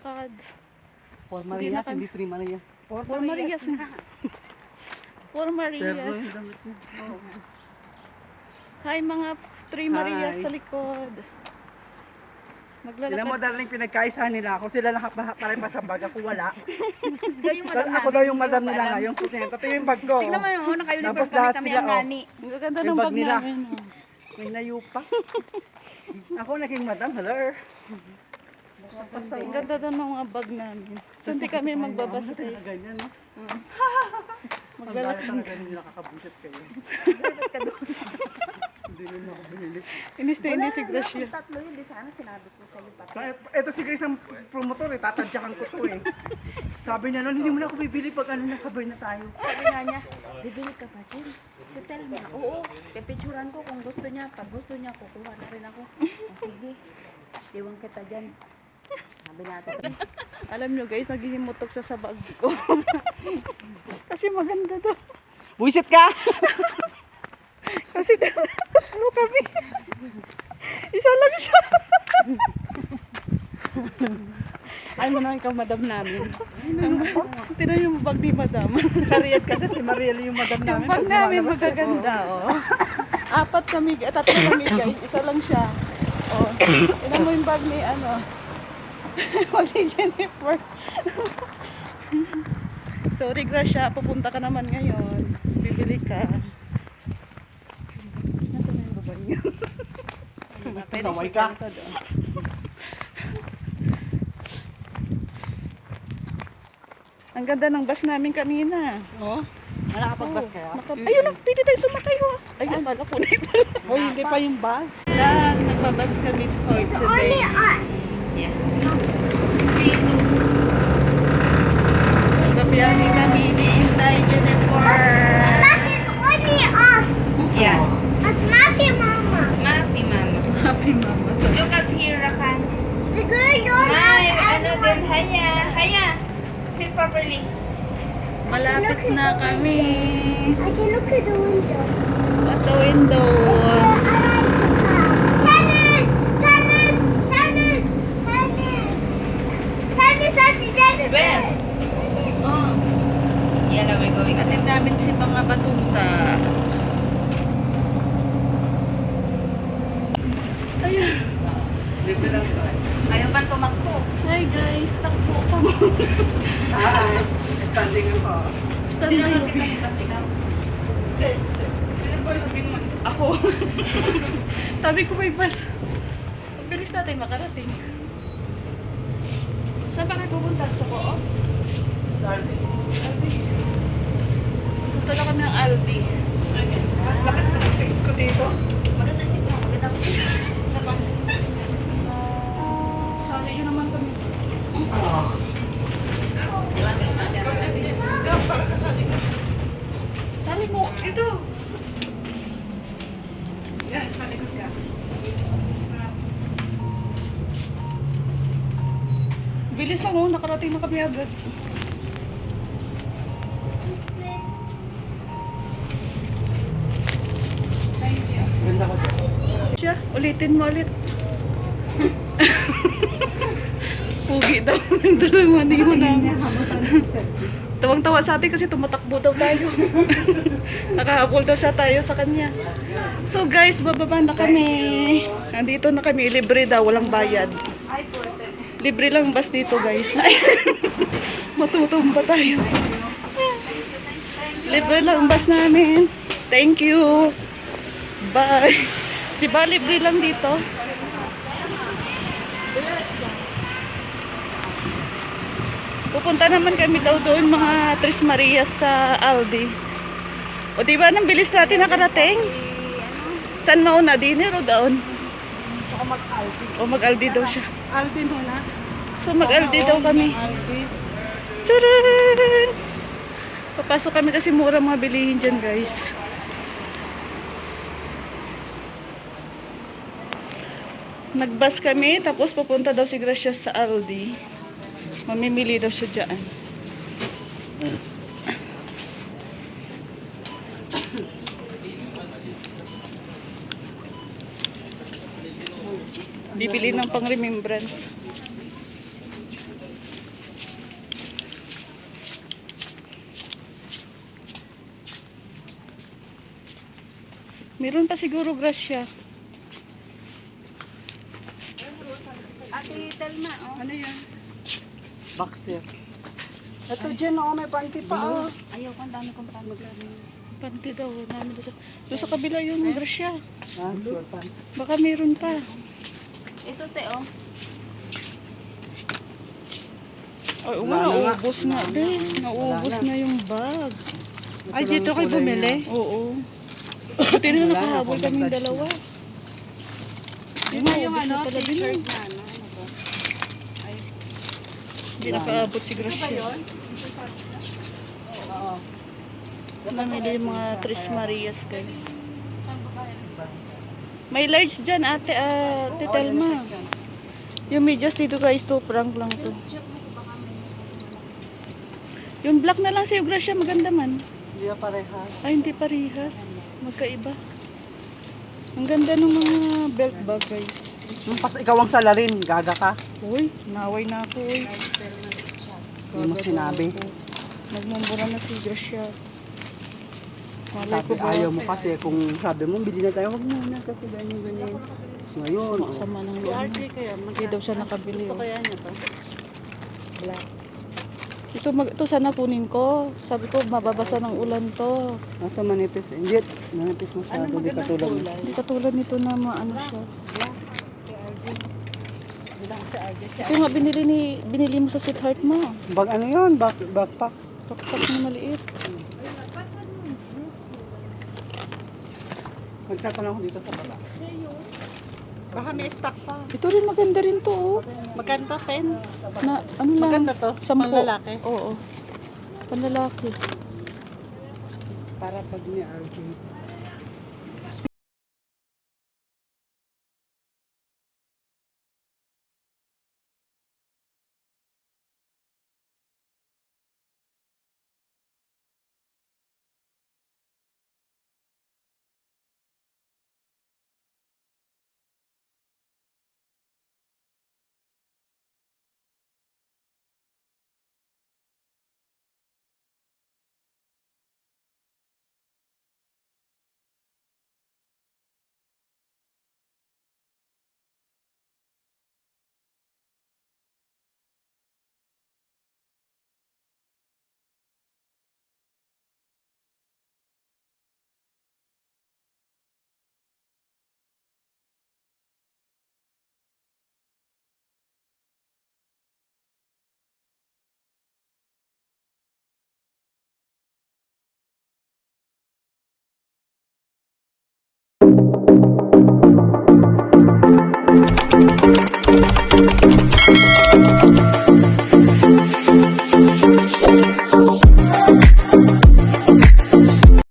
naglalakad. For Marias, hindi 3 Marias. For Marias na. For Marias. Hi mga 3 Marias sa likod. Sila mo Maglalakad. darling pinagkaisa nila ako. Sila nakapare pa sa bag. Ako wala. Yung madam Ako daw yung madam nila ngayon. Ito yung bag ko. Tingnan mo yung Tapos naka-uniform lahat kami sila, ang nani. Ang gaganda Yung ng bag bag nila. namin. Oh. May nayupa. Ako naging madam. Hello. Ang ganda daw ng mga bag namin. So hindi kami magbabasa guys. Ganyan, no? Maglalakad. Talaga hindi nakakabusit kayo. Hindi nyo ako binili. Inis na inis si Gracia. Tatlo yun, di sana sinabi ko sa'yo pati. Ito si Grace ang promotor eh. Tatadyakan ko to eh. Sabi niya noon, hindi mo na ako bibili pag ano nasabay na tayo. Sabi nga niya, bibili ka pa, Jen. Si Telma, oo. Pipicturan ko kung gusto niya. Pag gusto niya, kukuha na rin ako. O sige, iwan kita dyan. Sabi natin. Alam nyo guys, naghihimutok siya sa bag ko. Kasi maganda daw. Buisit ka! Kasi ano kami. Isa lang siya. Ay mo na ikaw madam namin. Tinan yung bag ni madam. Sa Riyadh kasi si Mariel yung madam namin. Yung bag Pag namin lumalabas, magaganda, oh. Apat kami, tatlo kami guys. Isa lang siya. Oh. Tinan mo yung bag ni ano. Bag ni Jennifer. Sorry Gracia, pupunta ka naman ngayon. Bibili ka. Nasaan na yung baba niyo? Pwede Naway siya ka. sa likod, oh. Ang ganda ng bus namin kanina. No? Nakakapag-bus kaya? Ayun lang, pwede tayo sumakay ho. Ayun, pala po na pala. Hoy, hindi pa yung bus. Lang, nagbabas kami for today. Yeah. Magkapiyahe kami ni Intay Jennifer. Yeah. Mafi, Mama. Mafi, mama. Happy mama. So, Look at here, Rakan. The girl don't Smile. have Ano din? Haya. Haya. Sit properly. malapit na kami. I can look at the window. At the window. Tennis! Tennis! Tennis! Tennis! Tennis at the Jennifer. Where? Oh. Yeah, we're going. Atin namin si mga batuta. Ayun. Libre lang tayo. Ayaw man tumakbo. Hi guys, takbo ka mo. Hi. Standing ako. Stand Hindi by. naman kita yung pasigaw. Sino ba yung Ako. Sabi ko may bus. Ang bilis natin makarating. Saan ba kayo pupunta? Sa Coop? Aldi. Punta na kami ng Aldi. Bakit nag-face ko dito? Maganda si Pao. Maganda ko siya. Sa pang... Sana yun naman kami. Sali mo. Ito. Yan, sa likod ka. Bilis lang oh, nakarating na kami agad. Ganda ko dito. Siya, ulitin mo ulit. Pugi daw yung dalawa ni namin. Tawang-tawa sa atin kasi tumatakbo daw tayo. Nakahabol daw siya tayo sa kanya. So guys, bababa na kami. Nandito na kami, libre daw, walang bayad. Libre lang bus dito guys. Matutumba tayo. Libre lang bus namin. Thank you. Bye. Diba libre lang dito? Pupunta naman kami daw doon mga Tres Marias sa Aldi. O diba nang bilis natin nakarating? Saan mauna? Dinner o doon? Ako mag-Aldi. O mag-Aldi daw siya. Aldi muna. So mag-Aldi daw kami. Aldi. Tcharan! Papasok kami kasi mura mga bilihin dyan guys. Nagbus kami tapos pupunta daw si Gracia sa Aldi. Mamimili daw siya dyan. Bibili ng pang remembrance. Meron pa siguro Gracia. Ate Telma, oh. Ano yan? Boxer. Ito dyan, oh, may panty pa, oh. Ayaw ko, ang dami kong pamag. Panty daw. Namin doon sa kabila yung Gracia. Ah, short pants. Baka meron pa. Ito, te, oh. Ay, Wala na nga. naubos nga, be. Naubos na yung bag. Ay, dito kayo bumili? Oo. Buti na Wala na, nakahabol kaming pumunta dalawa. Yun na yung Naubos ano, na pala din t-shirt yun. na, ano to? Hindi nakaabot si Gracia. Oo. Namili yung mga Tres Marias, guys. May large dyan, ate, ate Telma. Yung medyas dito, guys, 2 franc lang to. Yung black na lang sa'yo, Gracia, maganda man. Hindi na parehas. Ay, hindi parehas. Magkaiba. Ang ganda ng mga belt bag, guys. Pas ikaw ang salarin, gaga ka. Uy, naway na ako, uy. Hindi mo sinabi. Nagmumura na si Gracia. Malay Sabi, ko ba? ayaw mo kasi kung sabi mo, bili na tayo, wag muna kasi ganyan. Ngayon, oh. Sama ng loob. Hindi daw siya nakabili. Oh. kaya niya to? Ito sana kunin ko. Sabi ko, mababasa ng ulan to. Ito manipis. Hindi, manipis masyado. Hindi katulad mo. Hindi katulad nito na maano siya. Ito nga binili mo sa sweetheart mo. Bag ano yun? Backpack. Pakpak na maliit. Magtatanong ko dito sa baba. Baka may stock pa. Ito rin maganda rin to. Oh. Magkano 10? Na, ano lang? Maganda to? 10. Panlalaki? Oo. Panlalaki. Para pag ni RJ.